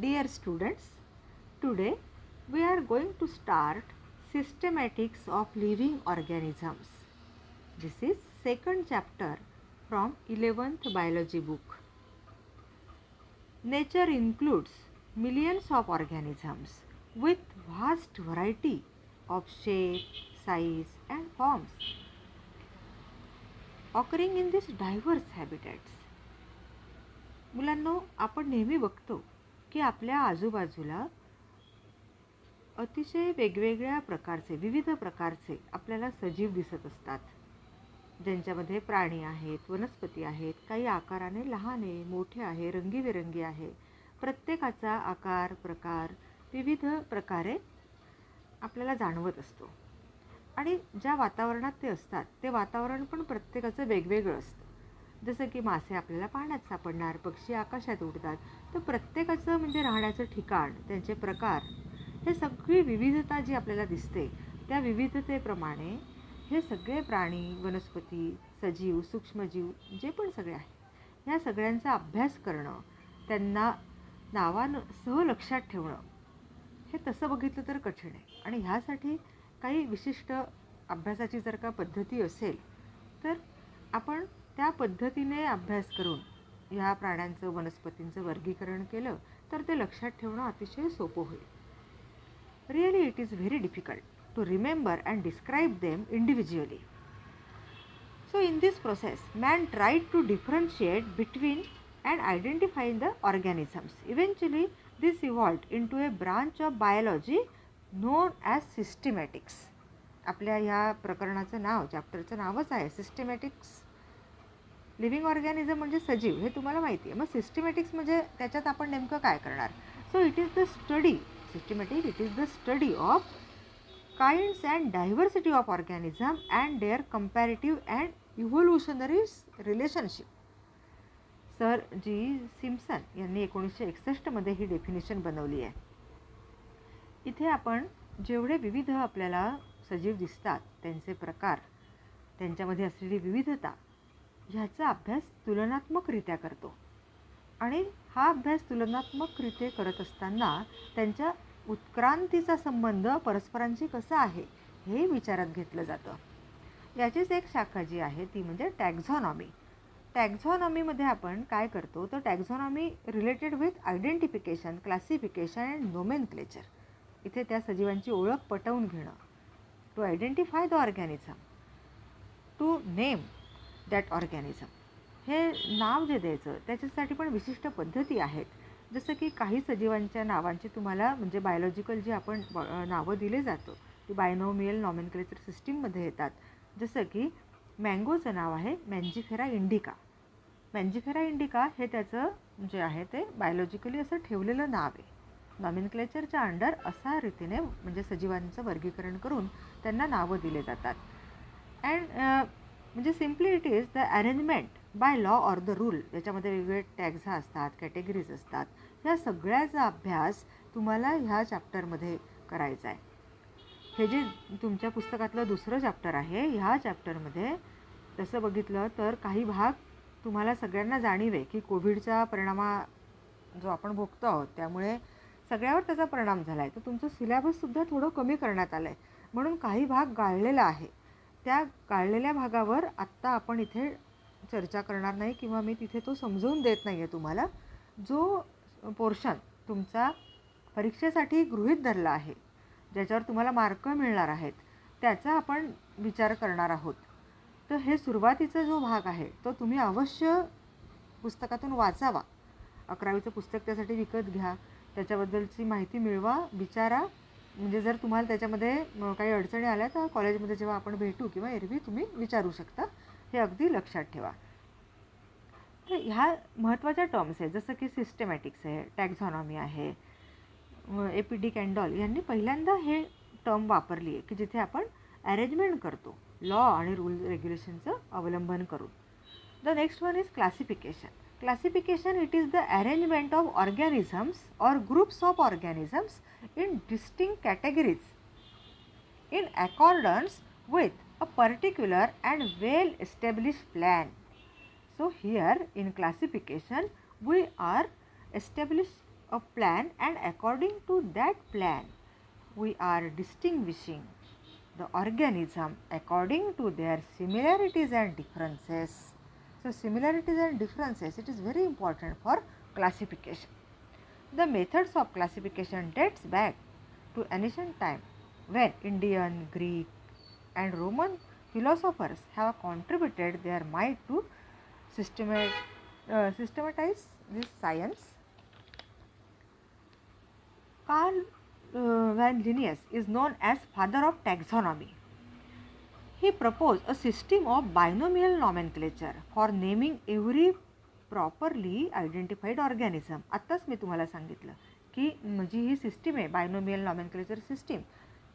Dear students, today we are going to start Systematics of Living Organisms. This is second chapter from 11th biology book. Nature includes millions of organisms with vast variety of shape, size and forms occurring in these diverse habitats. मुलांनो, आपण नेहमी बघतो की आपल्या आजूबाजूला अतिशय वेगवेगळ्या प्रकारचे विविध प्रकारचे आपल्याला सजीव दिसत असतात, ज्यांच्यामध्ये प्राणी आहेत, वनस्पती आहेत, काही आकाराने लहान आहे, मोठे आहे, रंगीबेरंगी आहे. प्रत्येकाचा आकार प्रकार विविध प्रकारे आपल्याला जाणवत असतो आणि ज्या वातावरणात ते असतात ते वातावरण पण प्रत्येकाचं वेगवेगळं असतं. जसं की मासे आपल्याला पाण्यात सापडणार, पक्षी आकाशात उडतात. तर प्रत्येकाचं म्हणजे राहण्याचं ठिकाण, त्यांचे प्रकार, हे सगळी विविधता जी आपल्याला दिसते त्या विविधतेप्रमाणे हे सगळे प्राणी, वनस्पती, सजीव, सूक्ष्मजीव जे पण सगळे आहेत ह्या सगळ्यांचा अभ्यास करणं, त्यांना नावांसह लक्षात ठेवणं, हे तसं बघितलं तर कठीण आहे. आणि ह्यासाठी काही विशिष्ट अभ्यासाची जर का पद्धती असेल तर आपण त्या पद्धतीने अभ्यास करून ह्या प्राण्यांचं, वनस्पतींचं वर्गीकरण केलं तर ते लक्षात ठेवणं अतिशय सोपं होईल. Really it is very difficult to remember and describe them individually. So in this process, man tried to differentiate between and identifying the organisms. Eventually, this evolved into a branch of biology known as systematics. आपल्या ह्या प्रकरणाचं नाव, चॅप्टरचं नावच आहे सिस्टमॅटिक्स. Living organism म्हणजे सजीव, हे तुम्हाला माहिती आहे. मग सिस्टमॅटिक्स म्हणजे त्याच्यात आपण नेमकं काय करणार? So it is the study, systematic it is the study of kinds and diversity of organism and their comparative and evolutionary relationship. Sir G Simpson यांनी 1961 ही डेफिनेशन बनवली आहे. इथे आपण जेवढे विविध आपल्याला सजीव दिसतात, त्यांचे प्रकार, त्यांच्यामध्ये असलेली विविधता, ह्याचा अभ्यास तुलनात्मकरित्या करतो. आणि हा अभ्यास तुलनात्मकरित्या करत असताना त्यांच्या उत्क्रांतीचा संबंध परस्परांशी कसा आहे हे विचारात घेतलं जातं. याचीच एक शाखा जी आहे ती म्हणजे टॅक्झॉनॉमी. टॅक्झॉनॉमीमध्ये आपण काय करतो तर taxonomy related with identification, classification and nomenclature. इथे त्या सजीवांची ओळख पटवून घेणं, to identify the organism, to name that organism. हे नाव जे द्यायचं त्याच्यासाठी पण विशिष्ट पद्धती आहेत. जसं की काही सजीवांच्या नावांची तुम्हाला म्हणजे बायोलॉजिकल जी आपण नावं दिले जातो ती बायनोमियल नॉमेनक्लेचर सिस्टीममध्ये येतात. जसं की मँगोचं नाव आहे मँजिफेरा इंडिका. मँजिफेरा इंडिका हे त्याचं जे आहे ते बायोलॉजिकली असं ठेवलेलं नाव आहे. नॉमेनक्लेचरच्या अंडर अशा रीतीने म्हणजे सजीवांचं वर्गीकरण करून त्यांना नावं दिले जातात. अँड म्हणजे simply it is the arrangement by law or the rule. याच्यामध्ये वेगवेगळे टॅग्स असतात, कॅटेगरीज असतात. ह्या सगळ्याचा अभ्यास तुम्हाला ह्या चॅप्टरमध्ये करायचा आहे. हे जे तुमच्या पुस्तकातलं दुसरं चॅप्टर आहे, ह्या चॅप्टरमध्ये तसं बघितलं तर काही भाग तुम्हाला सगळ्यांना जाणीव आहे की कोविडचा परिणामा जो आपण भोगतो आहोत त्यामुळे सगळ्यावर त्याचा परिणाम झाला आहे. तर तुमचं सिलेबससुद्धा थोडं कमी करण्यात आलं आहे, म्हणून काही भाग गाळलेला आहे. त्या गाळलेल्या भागावर आत्ता आपण इथे चर्चा करणार नाही किंवा मी तिथे तो समजवून देत नाही आहे तुम्हाला. जो पोर्शन तुमचा परीक्षेसाठी गृहीत धरला आहे, ज्याच्यावर तुम्हाला मार्क मिळणार आहेत, त्याचा आपण विचार करणार आहोत. तर हे सुरुवातीचा जो भाग आहे तो तुम्ही अवश्य पुस्तकातून वाचावा. 11वीचं पुस्तक त्यासाठी विकत घ्या, त्याच्याबद्दलची माहिती मिळवा, विचारा. म्हणजे जर तुम्हाला त्याच्यामध्ये काही अडचणी आल्या तर कॉलेजमध्ये जेव्हा आपण भेटू किंवा एरवी तुम्ही विचारू शकता. हे अगदी लक्षात ठेवा. तर ह्या महत्त्वाच्या टर्म्स आहेत जसं की सिस्टमॅटिक्स आहे, टॅक्झॉनॉमी आहे. एपिडिक अँड डॉल यांनी पहिल्यांदा हे टर्म वापरली आहे की जिथे आपण अरेंजमेंट करतो लॉ आणि रूल रेग्युलेशनचं अवलंबन करून. The next one is classification. Classification, it is the arrangement of organisms or groups of organisms in distinct categories in accordance with a particular and well established plan. So here in classification we are a plan, and according to that plan we are distinguishing the organism according to their similarities and differences. So similarities and differences, it is very important for classification. The methods of classification dates back to ancient time, when Indian, Greek and Roman philosophers have contributed their might to systematize this science. Carl van Linnaeus is known as father of taxonomy. He proposed a system of binomial nomenclature for naming every properly identified organism. आत्ताच मी तुम्हाला सांगितलं की जी ही system आहे binomial nomenclature system,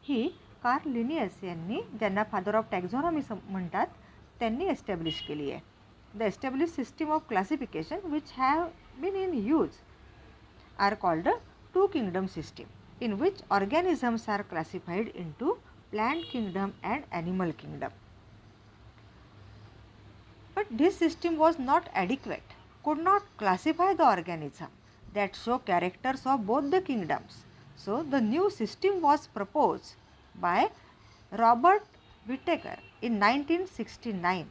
ही Carl Linnaeus यांनी, ज्यांना father of टॅक्झॉनॉमी म्हणतात, त्यांनी establish केली आहे. The establish system of classification which have been in use are called two kingdom system, in which organisms are classified into plant kingdom and animal kingdom. But this system was not adequate, could not classify the organism that show characters of both the kingdoms. So the new system was proposed by Robert Whittaker in 1969.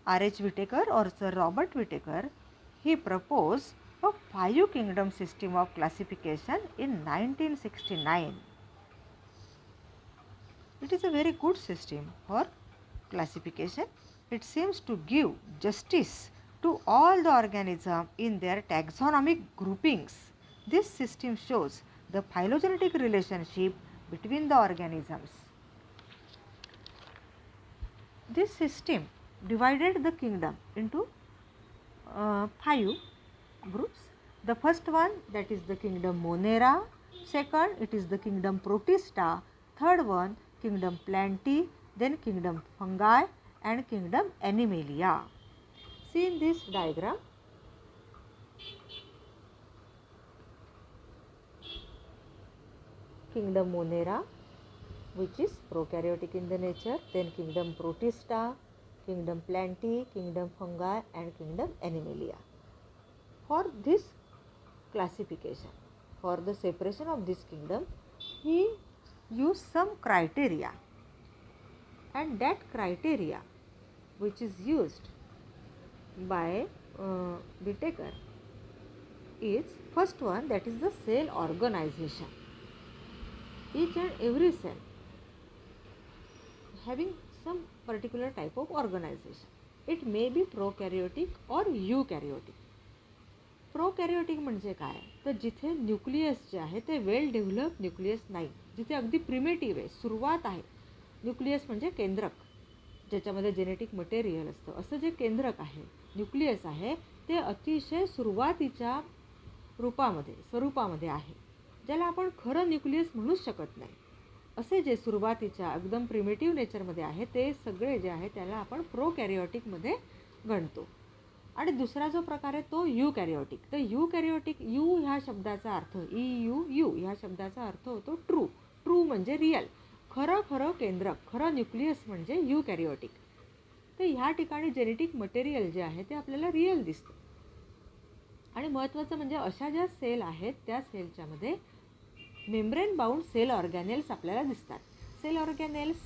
R.H. Whittaker or Sir Robert Whittaker, he proposed a 5 kingdom system of classification in 1969. It is a very good system for classification. It seems to give justice to all the organisms in their taxonomic groupings. This system shows the phylogenetic relationship between the organisms. This system divided the kingdom into 5 groups. The first one, that is the kingdom Monera. Second, it is the kingdom Protista. Third one, kingdom Plantae. Then kingdom Fungi and kingdom Animalia. See in this diagram, kingdom Monera, which is prokaryotic in the nature. Then kingdom Protista, kingdom Plantae, kingdom Fungi and kingdom Animalia. For this classification, for the separation of this kingdom, he used some criteria, and that criteria which is used by Whittaker is, first one, that is the cell organization. Each and every cell having some particular type of organization. It may be prokaryotic or eukaryotic. प्रोकॅरियोटिक म्हणजे काय, तर जिथे nucleus जे आहे ते वेल develop nucleus नाही, जिथे अगदी प्रिमेटिव्ह आहे, सुरुवात आहे. न्यूक्लियस म्हणजे केंद्रक, ज्याच्यामध्ये जेनेटिक मटेरियल असतं, असं जे केंद्रक आहे, न्यूक्लियस आहे, ते अतिशय सुरुवातीच्या स्वरूपामध्ये आहे, ज्याला आपण खरं न्यूक्लियस म्हणूच शकत नाही. असे जे सुरुवातीच्या एकदम प्रिमेटिव्ह नेचरमध्ये आहे ते सगळे जे आहे त्याला आपण प्रोकॅरियोटिकमध्ये गणतो. आणि दुसरा जो प्रकार आहे तो यूकॅरियोटिक. तर यूकॅरियोटिक, यू ह्या शब्दाचा अर्थ, यू ह्या शब्दाचा अर्थ होतो ट्रू. ट्रू म्हणजे रिअल, खरं केंद्रक, खरं न्यूक्लियस म्हणजे यूकॅरियोटिक. तर ह्या ठिकाणी जेनेटिक मटेरियल जे आहे ते आपल्याला रिअल दिसतं. आणि महत्त्वाचं म्हणजे अशा ज्या सेल आहेत त्या सेलच्यामध्ये मेम्ब्रेन बाउंड सेल ऑर्गॅनेल्स आपल्याला दिसतात. Cell organelles,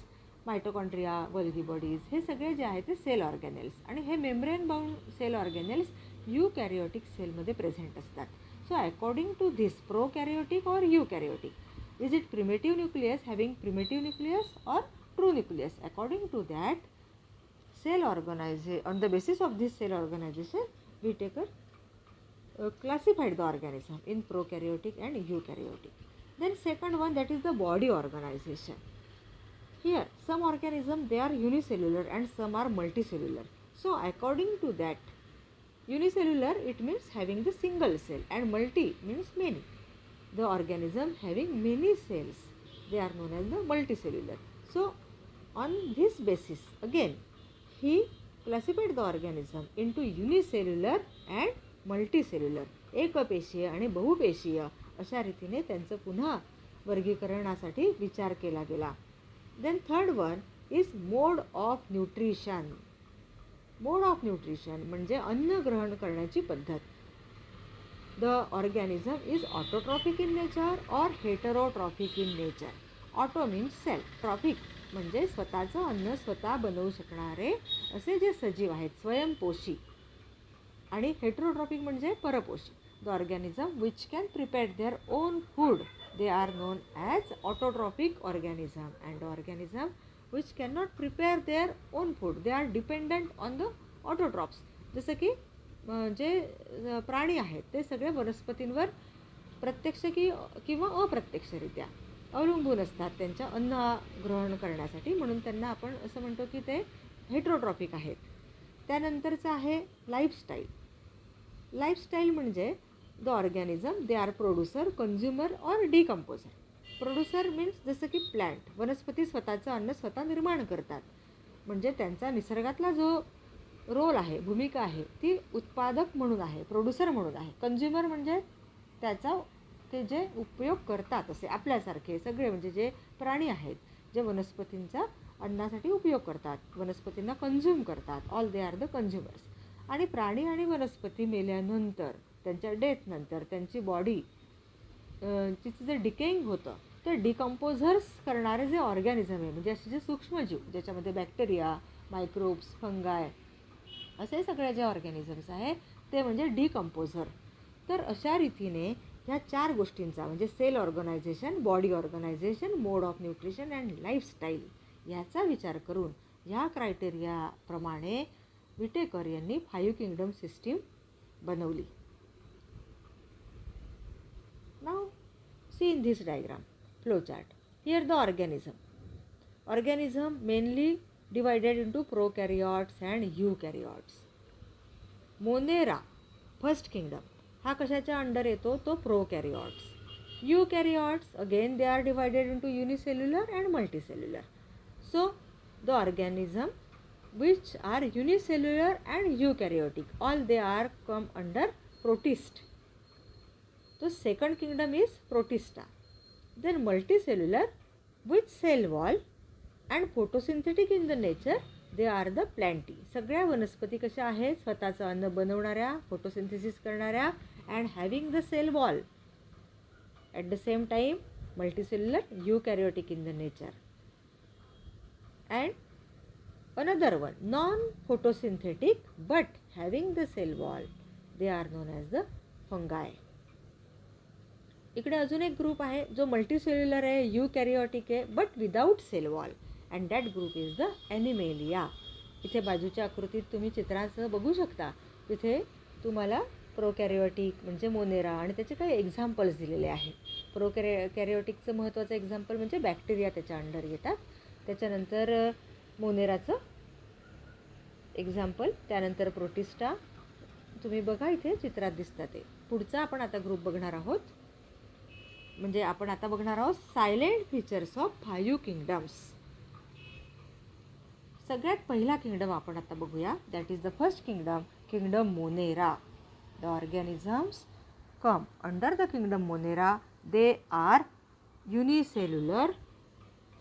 mitochondria, Golgi bodies, हे सगळे जे आहे ते सेल ऑर्गॅनेल्स, आणि हे membrane bound cell organelles eukaryotic सेलमध्ये प्रेझेंट असतात. So according to this, prokaryotic और eukaryotic, is it primitive nucleus having primitive nucleus और true nucleus? According to that cell on the basis of this cell organization, Whittaker classified the organism in prokaryotic and eukaryotic. Then second one, that is the body organization. Here some organisms they are unicellular and some are multicellular. So according to that, unicellular it means having the single cell and multi means many. The organism having many cells, they are known as the multicellular. So on this basis again he classified the organism into unicellular and multicellular. एकपेशीय आणि बहुपेशीय अशा रीतीने त्यांचं पुन्हा वर्गीकरणासाठी विचार केला गेला. Then third one is mode of nutrition. Mode of nutrition म्हणजे अन्न ग्रहण करण्याची पद्धत. The organism is autotrophic in nature or heterotrophic in nature. Auto means self. Trophic म्हणजे स्वतःचं अन्न स्वतः बनवू शकणारे असे जे सजीव आहेत, स्वयंपोषी. आणि हेटरोट्रॉपिक म्हणजे परपोषी. The organism which can prepare their own food, they are known as autotrophic organism. And organism which can not prepare their own food, they are dependent on the autotrophs. जसं की जे प्राणी आहेत ते सगळे वनस्पतींवर प्रत्यक्ष किंवा अप्रत्यक्षरित्या अवलंबून असतात त्यांच्या अन्न ग्रहण करण्यासाठी, म्हणून त्यांना आपण असं म्हणतो की ते हेट्रोट्रॉपिक आहेत. त्यानंतरचं आहे लाईफस्टाईल. लाईफस्टाईल म्हणजे the organism they are producer, consumer or decomposer. Producer means जसं की प्लॅन्ट, वनस्पती स्वतःचं अन्न स्वतः निर्माण करतात, म्हणजे त्यांचा निसर्गातला जो रोल आहे, भूमिका आहे, ती उत्पादक म्हणून आहे, प्रोड्युसर म्हणून आहे. कन्झ्युमर म्हणजे त्याचा ते जे उपयोग करतात असे आपल्यासारखे सगळे, म्हणजे जे प्राणी आहेत जे वनस्पतींचा अन्नासाठी उपयोग करतात, वनस्पतींना कन्झ्युम करतात, all they are the consumers. आणि प्राणी आणि वनस्पती मेल्यानंतर, त्यांच्या डेथनंतर त्यांची बॉडी तिचं जे डिकेइंग होतं ते डिकम्पोझर्स करणारे जे ऑर्गॅनिझम आहे, म्हणजे असे जे सूक्ष्मजीव ज्याच्यामध्ये बॅक्टेरिया, मायक्रोब्स, फंगाय असे सगळे जे ऑर्गॅनिझम्स आहे ते म्हणजे डिकम्पोझर. तर अशा रीतीने ह्या 4 गोष्टींचा म्हणजे cell organisation, body organisation, mode of nutrition and lifestyle याचा विचार करून ह्या क्रायटेरियाप्रमाणे विटेकर यांनी 5 किंगडम सिस्टीम बनवली. Now see in this diagram flow chart. Here the organism mainly divided into prokaryotes and eukaryotes. Monera first kingdom हा कशाच्या अंडर येतो, तो prokaryotes. Eukaryotes again they are divided into unicellular and multicellular. So the organism which are unicellular and eukaryotic all they are come under protist. तो second kingdom is protista. Then multicellular with cell wall and photosynthetic in the nature they are the plenty. सगळ्या वनस्पती कशा आहेत, स्वतःचं अन्न बनवणाऱ्या, photosynthesis करणाऱ्या and having the cell wall. At the same time multicellular, eukaryotic in the nature. And another one non photosynthetic but having the cell wall, they are known as the fungi. इकडे अजून एक group आहे जो multicellular आहे, eukaryotic आहे, but without cell wall, and that group is the Animalia. इथे बाजूच्या आकृतीत तुम्ही चित्रांसह बघू शकता. तिथे तुम्हाला प्रोकॅरियोटिक म्हणजे मोनेरा आणि त्याचे काही एक्झाम्पल्स दिलेले आहेत. कॅरियोटिकचं महत्त्वाचं एक्झाम्पल म्हणजे बॅक्टेरिया त्याच्या अंडर येतात. त्याच्यानंतर मोनेराचं एक्झाम्पल, त्यानंतर प्रोटिस्टा. तुम्ही बघा इथे चित्रात दिसतात ते. पुढचा आपण आता ग्रुप बघणार आहोत, म्हणजे आपण आता बघणार आहोत सायलेंट फीचर्स ऑफ 5 किंगडम्स. सगळ्यात पहिला किंगडम आपण आता बघूया, that is the first kingdom, kingdom Monera. The organisms come under the kingdom Monera. They are unicellular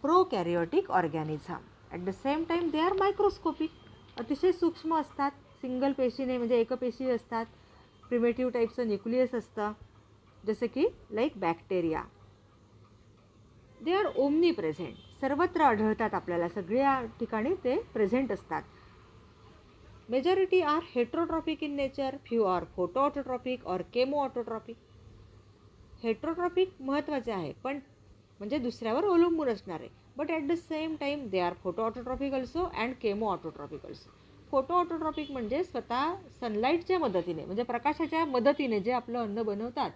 prokaryotic organism. At the same time they are microscopic. अतिशय सूक्ष्म असतात, single पेशीने म्हणजे एकपेशी असतात. प्रिमेटिव्ह टाईपचं न्यूक्लियस असतं, जसे की like bacteria. They are omnipresent, सर्वत्र आढळतात आपल्याला, सगळ्या ठिकाणी ते प्रेझेंट असतात. Majority are heterotrophic in nature, few are photoautotrophic or chemoautotrophic. Heterotrophic महत्त्वाचे आहे, पण म्हणजे दुसऱ्यावर अवलंबून असणारे, but at the same time they are photoautotrophic also and chemoautotrophic also. Photoautotrophic म्हणजे स्वतः सनलाईटच्या मदतीने म्हणजे प्रकाशाच्या मदतीने जे आपलं अन्न बनवतात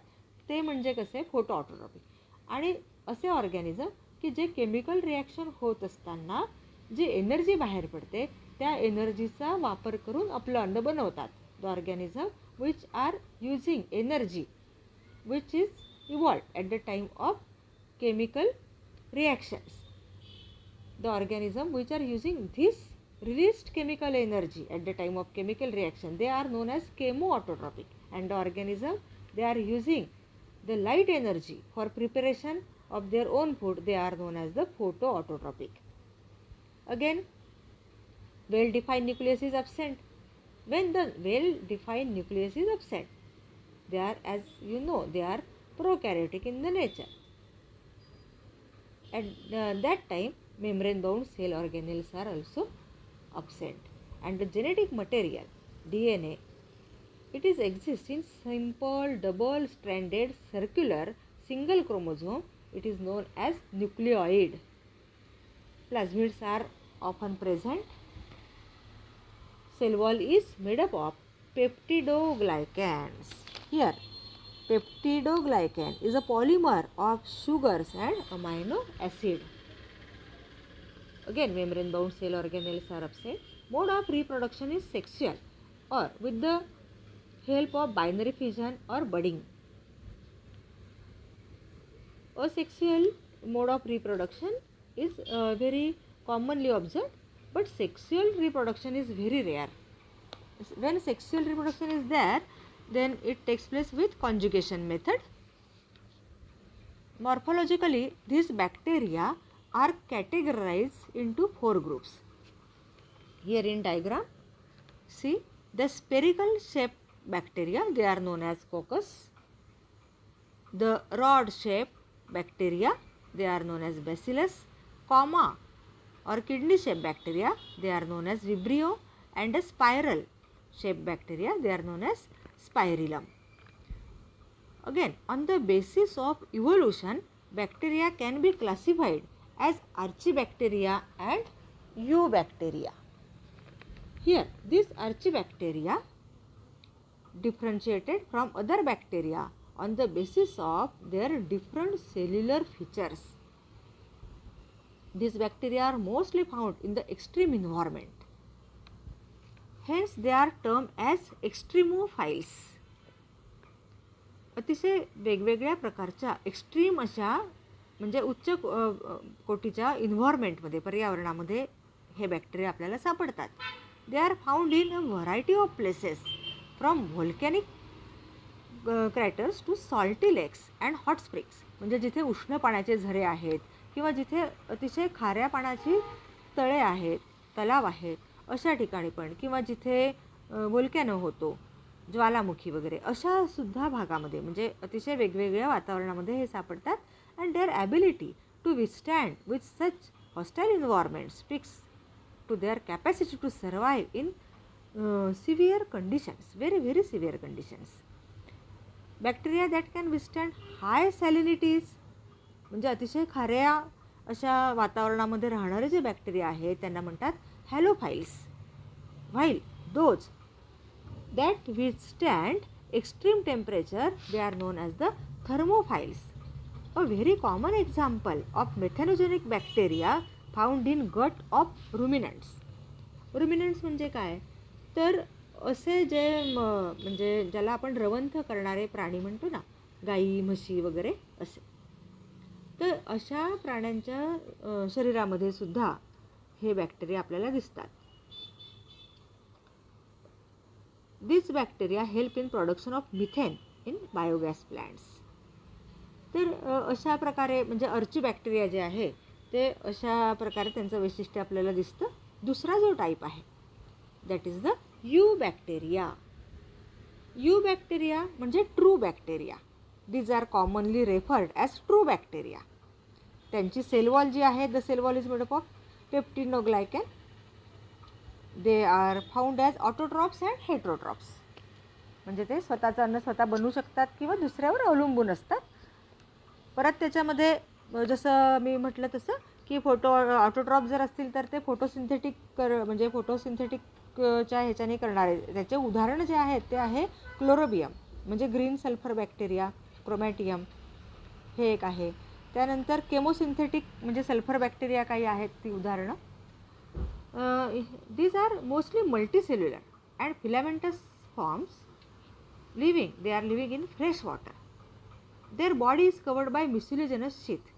ते म्हणजे कसे फोटो ऑटोट्रॉपिक. आणि असे ऑर्गॅनिझम की जे केमिकल रिॲक्शन होत असताना जी एनर्जी बाहेर पडते त्या एनर्जीचा वापर करून आपलं अन्न बनवतात. The organism which are using energy which is evolved at the time of chemical reactions. The organism which are using this released chemical energy at the time of chemical reaction, they are known as chemoautotropic. And the organism they are using the light energy for preparation of their own food, they are known as the photoautotropic. Again, well defined nucleus is absent. When the well defined nucleus is absent, They are, as you know, they are prokaryotic in the nature. At that time, membrane-bound cell organelles are also absent. And the genetic material, DNA, it is exists in simple double-stranded circular single chromosome. It is known as nucleoid. Plasmids are often present. Cell wall is made up of peptidoglycans. Here, peptidoglycan is a polymer of sugars and amino acid. Again, membrane-bound cell organelles are absent. Mode of reproduction is sexual or with the help of binary fission or budding. Asexual mode of reproduction is very commonly observed, but sexual reproduction is very rare. When sexual reproduction is there, then it takes place with conjugation method. Morphologically, these bacteria are categorized into 4 groups. Here in diagram, see the spherical shaped bacteria, they are known as coccus. The rod shaped bacteria, they are known as bacillus, comma or kidney shaped bacteria, they are known as vibrio, and a spiral shaped bacteria, they are known as spirillum. Again, on the basis of evolution, bacteria can be classified as archibacteria and eubacteria. Here, these archibacteria differentiated from other bacteria on the basis of their different cellular features. These bacteria are mostly found in the extreme environment. Hence, they are termed as extremophiles. अतिशय वेगवेगळ्या प्रकारच्या extreme अशा म्हणजे उच्च कोटीच्या इन्व्हायरमेंटमध्ये, पर्यावरणामध्ये हे bacteria आपल्याला सापडतात. They are found in a variety of places from volcanic craters to salty lakes and hot springs. म्हणजे जिथे उष्ण पाण्याचे झरे आहेत किंवा जिथे अतिशय खाऱ्या पाण्याची तळे आहेत, तलाव आहेत, अशा ठिकाणी पण, किंवा जिथे व्होल्कॅनो होतो, ज्वालामुखी वगैरे, अशा सुद्धा भागामध्ये म्हणजे अतिशय वेगवेगळ्या वातावरणामध्ये हे सापडतात. And their ability to withstand with such hostile environment speaks to their capacity to survive in severe conditions, very severe conditions. Bacteria that can withstand high salinities, म्हणजे अतिशय खाऱ्या अशा वातावरणामध्ये राहणारे जे बॅक्टेरिया आहेत त्यांना म्हणतात halophiles. While those that withstand extreme temperature, they are known as the thermophiles. A very common example of methanogenic bacteria found in gut of ruminants. Ruminants म्हणजे काय, तर असे जे म्हणजे ज्याला आपण रवंथ करणारे प्राणी म्हणतो ना, गाई म्हशी वगैरे असे, तर अशा प्राण्यांच्या शरीरामध्ये सुद्धा हे बॅक्टेरिया आपल्याला दिसतात. These bacteria help in production of methane in biogas plants. तर अशा प्रकारे म्हणजे अर्ची बॅक्टेरिया जे आहे ते अशा प्रकारे त्यांचं वैशिष्ट्य आपल्याला दिसतं. दुसरा जो टाईप आहे that is the eubacteria. Eubacteria म्हणजे true bacteria. These are commonly referred as true bacteria. त्यांची सेल वॉल जी आहे, the cell wall is made up of peptidoglycan. They are found as autotrophs and heterotrophs. म्हणजे ते स्वतःचं अन्न स्वतः बनवू शकतात किंवा दुसऱ्यावर अवलंबून असतात. परत त्याच्यामध्ये जसं मी म्हटलं तसं की ऑटोट्रॉप जर असतील तर ते फोटोसिंथेटिक म्हणजे फोटोसिंथेटिकच्या ह्याच्याने करणारे. त्याचे उदाहरण जे आहेत ते आहे क्लोरोबियम म्हणजे ग्रीन सल्फर बॅक्टेरिया, क्रोमॅटियम हे एक आहे. त्यानंतर केमोसिंथेटिक म्हणजे सल्फर बॅक्टेरिया काही आहेत ती उदाहरणं. These are mostly multicellular and filamentous forms living. They are living in fresh water. Their body is covered by mucilaginous sheath.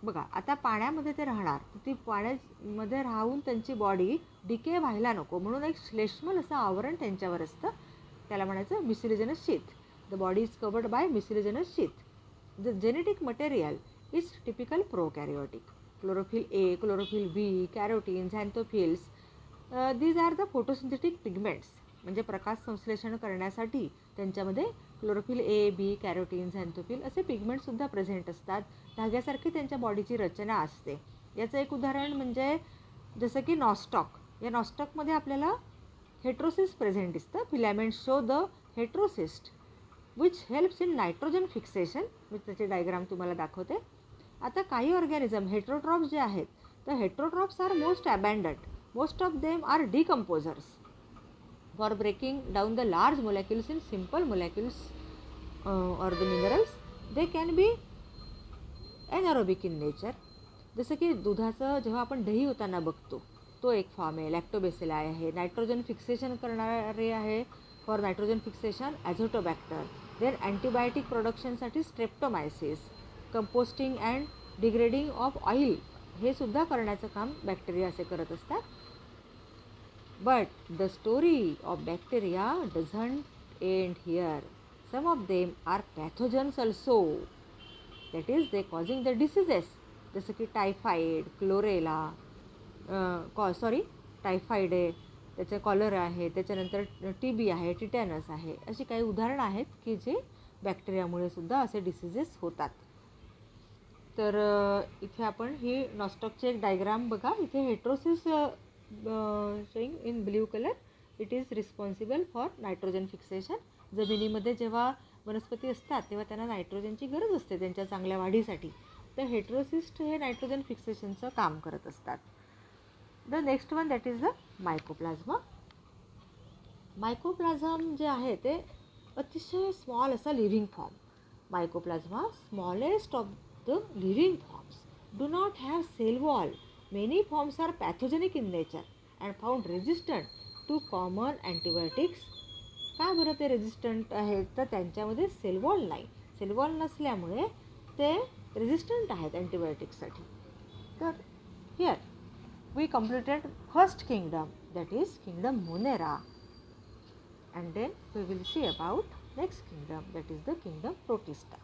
बघा आता पाण्यामध्ये ते राहणार, तर ती पाण्यामध्ये राहून त्यांची बॉडी डिके व्हायला नको म्हणून एक श्लेष्मल असं आवरण त्यांच्यावर असतं, त्याला म्हणायचं mucilaginous sheath. The body is covered by mucilaginous sheath. The genetic material is typical prokaryotic. Chlorophyll A, chlorophyll B, carotene, xanthophylls, these are the photosynthetic pigments. म्हणजे प्रकाश संश्लेषण करण्यासाठी त्यांच्यामध्ये क्लोरोफिल ए, बी, कॅरोटीन, झॅन्थोफिल असे पिगमेंटसुद्धा प्रेझेंट असतात. धाग्यासारखी त्यांच्या बॉडीची रचना असते. याचं एक उदाहरण म्हणजे जसं की नॉस्टॉक. या नॉस्टॉकमध्ये आपल्याला हेट्रोसिस्ट प्रेझेंट दिसतं. Filaments show the heterocyst which helps in nitrogen fixation. मी त्याची डायग्राम तुम्हाला दाखवते. आता काही ऑर्गॅनिझम हेट्रोट्रॉप्स जे आहेत, तर heterotrophs are most abundant. Most of them are decomposers for breaking down the large molecules in simple molecules or the minerals. They can be anaerobic in nature. जसं की दुधाचं जेव्हा आपण दही होताना बघतो, तो एक फॉर्म आहे. लॅक्टोबेसिलाई आहे. नायट्रोजन फिक्सेशन करणारे आहे. For nitrogen fixation azotobacter. Then antibiotic प्रोडक्शनसाठी streptomyces. Composting and degrading of oil हे सुद्धा करण्याचं काम बॅक्टेरिया असे करत असतात. But the story of bacteria doesn't end here. Some of them are pathogens also. That is they causing the diseases. जसं की टायफाईड, क्लोरेला टायफाईड आहे, त्याचे कॉलरा आहे, त्याच्यानंतर TB आहे, टिटॅनस आहे. अशी काही उदाहरणं आहेत की जे बॅक्टेरियामुळे सुद्धा असे डिसीजेस होतात. तर इथे आपण ही नॉस्टॉकची एक डायग्राम बघा. इथे heterosis showing in blue colour. It is responsible for nitrogen fixation. जमिनीमध्ये जेव्हा वनस्पती असतात तेव्हा त्यांना नायट्रोजनची गरज असते त्यांच्या चांगल्या वाढीसाठी. तर हेट्रोसिस्ट हे नायट्रोजन फिक्सेशनचं काम करत असतात. The next one that is the mycoplasma. Mycoplasma जे आहे ते अतिशय स्मॉल असा living form. Mycoplasma smallest of the living forms do not have cell wall. Many forms are pathogenic in nature and found resistant to common antibiotics. का बरं ते resistant आहेत? तर त्यांच्यामध्ये सेल वॉल नाही. सेल वॉल नसल्यामुळे ते रेजिस्टंट आहेत अँटीबायोटिक्ससाठी. तर here we completed first kingdom, that is kingdom Monera, and then we will see about next kingdom, that is the kingdom Protista.